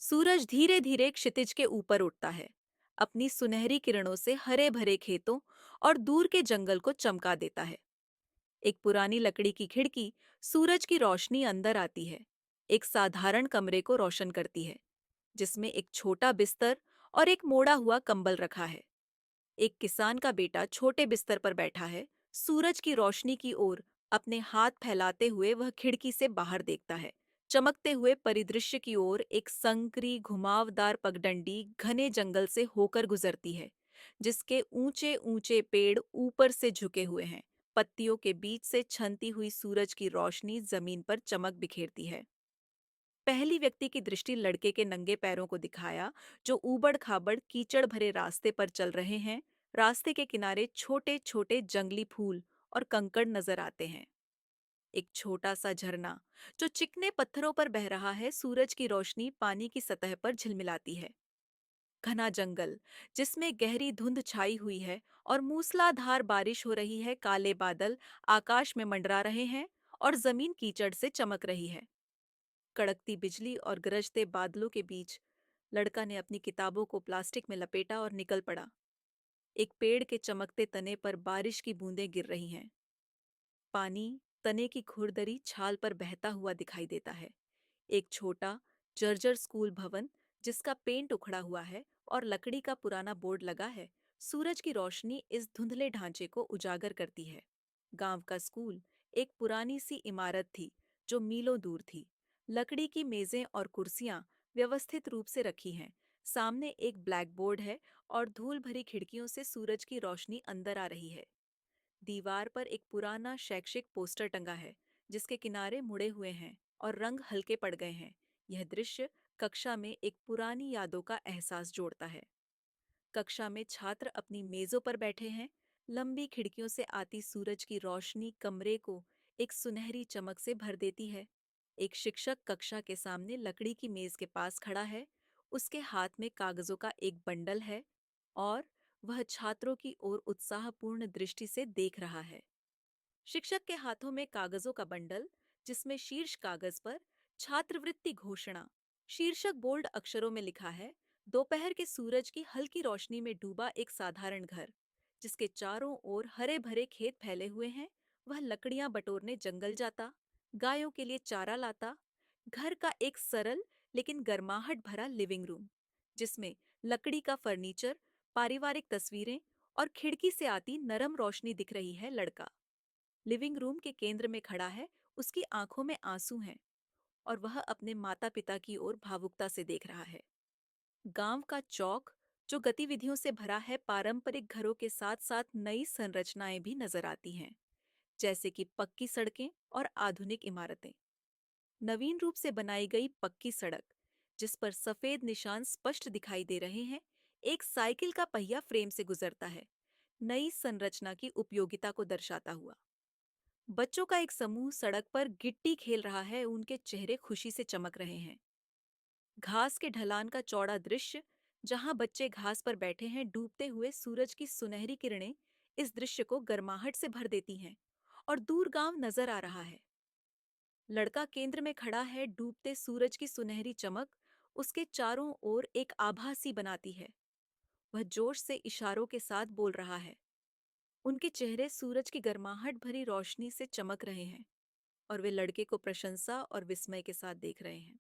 सूरज धीरे धीरे क्षितिज के ऊपर उठता है। अपनी सुनहरी किरणों से हरे भरे खेतों और दूर के जंगल को चमका देता है। एक पुरानी लकड़ी की खिड़की सूरज की रोशनी अंदर आती है। एक साधारण कमरे को रोशन करती है, जिसमें एक छोटा बिस्तर और एक मोड़ा हुआ कंबल रखा है। एक किसान का बेटा छोटे बिस्तर पर बैठा है। सूरज की रोशनी की ओर अपने हाथ फैलाते हुए वह खिड़की से बाहर देखता है। चमकते हुए परिदृश्य की ओर एक संकरी घुमावदार पगडंडी घने जंगल से होकर गुजरती है, जिसके ऊंचे ऊंचे पेड़ ऊपर से झुके हुए हैं। पत्तियों के बीच से छनती हुई सूरज की रोशनी जमीन पर चमक बिखेरती है। पहली व्यक्ति की दृष्टि लड़के के नंगे पैरों को दिखाया, जो ऊबड़-खाबड़ कीचड़ भरे रास्ते पर चल रहे हैं। रास्ते के किनारे छोटे-छोटे जंगली फूल और कंकड़ नजर आते हैं। एक छोटा सा झरना जो चिकने पत्थरों पर बह रहा है, सूरज की रोशनी पानी की सतह पर झिलमिलाती है। घना जंगल जिसमें गहरी धुंध छाई हुई है और मूसलाधार बारिश हो रही है। काले बादल आकाश में मंडरा रहे हैं और जमीन कीचड़ से चमक रही है। कड़कती बिजली और गरजते बादलों के बीच लड़का ने अपनी किताबों को प्लास्टिक में लपेटा और निकल पड़ा। एक पेड़ के चमकते तने पर बारिश की बूंदें गिर रही हैं। पानी तने की खुरदरी छाल पर बहता हुआ दिखाई देता है। एक छोटा जर्जर स्कूल भवन जिसका पेंट उखड़ा हुआ है और लकड़ी का पुराना बोर्ड लगा है। सूरज की रोशनी इस धुंधले ढांचे को उजागर करती है। गांव का स्कूल एक पुरानी सी इमारत थी, जो मीलों दूर थी। लकड़ी की मेजें और कुर्सियां व्यवस्थित रूप से रखी हैं। सामने एक ब्लैक बोर्ड है और धूल भरी खिड़कियों से सूरज की रोशनी अंदर आ रही है। दीवार पर एक पुराना शैक्षिक पोस्टर टंगा है, जिसके किनारे मुड़े हुए हैं और रंग हल्के पड़ गए हैं। यह दृश्य कक्षा में एक पुरानी यादों का एहसास जोड़ता है। कक्षा में छात्र अपनी मेजों पर बैठे हैं। लंबी खिड़कियों से आती सूरज की रोशनी कमरे को एक सुनहरी चमक से भर देती है। एक शिक्षक कक्षा के सामने लकड़ी की मेज के पास खड़ा है। उसके हाथ में कागजों का एक बंडल है और वह छात्रों की ओर उत्साहपूर्ण दृष्टि से देख रहा है। शिक्षक के हाथों में कागजों का बंडल, जिसमें शीर्ष कागज पर छात्रवृत्ति घोषणा शीर्षक बोल्ड अक्षरों में लिखा है। दोपहर के सूरज की हल्की रोशनी में डूबा एक साधारण घर, जिसके चारों ओर हरे भरे खेत फैले हुए हैं। वह लकड़ियां बटोरने जंगल जाता, गायों के लिए चारा लाता। घर का एक सरल लेकिन गर्माहट भरा लिविंग रूम, जिसमें लकड़ी का फर्नीचर, पारिवारिक तस्वीरें और खिड़की से आती नरम रोशनी दिख रही है। लड़का लिविंग रूम के केंद्र में खड़ा है। उसकी आंखों में आंसू हैं और वह अपने माता पिता की ओर भावुकता से देख रहा है। गांव का चौक जो गतिविधियों से भरा है, पारंपरिक घरों के साथ साथ नई संरचनाएं भी नजर आती हैं, जैसे कि पक्की सड़कें और आधुनिक इमारतें। नवीन रूप से बनाई गई पक्की सड़क, जिस पर सफेद निशान स्पष्ट दिखाई दे रहे हैं, एक साइकिल का पहिया फ्रेम से गुजरता है, नई संरचना की उपयोगिता को दर्शाता हुआ। बच्चों का एक समूह सड़क पर गिट्टी खेल रहा है। उनके चेहरे खुशी से चमक रहे हैं। घास के ढलान का चौड़ा दृश्य, जहां बच्चे घास पर बैठे हैं। डूबते हुए सूरज की सुनहरी किरणें इस दृश्य को गर्माहट से भर देती हैं और दूर गांव नजर आ रहा है। लड़का केंद्र में खड़ा है। डूबते सूरज की सुनहरी चमक उसके चारों ओर एक आभा सी बनाती है। वह जोश से इशारों के साथ बोल रहा है। उनके चेहरे सूरज की गर्माहट भरी रोशनी से चमक रहे हैं और वे लड़के को प्रशंसा और विस्मय के साथ देख रहे हैं।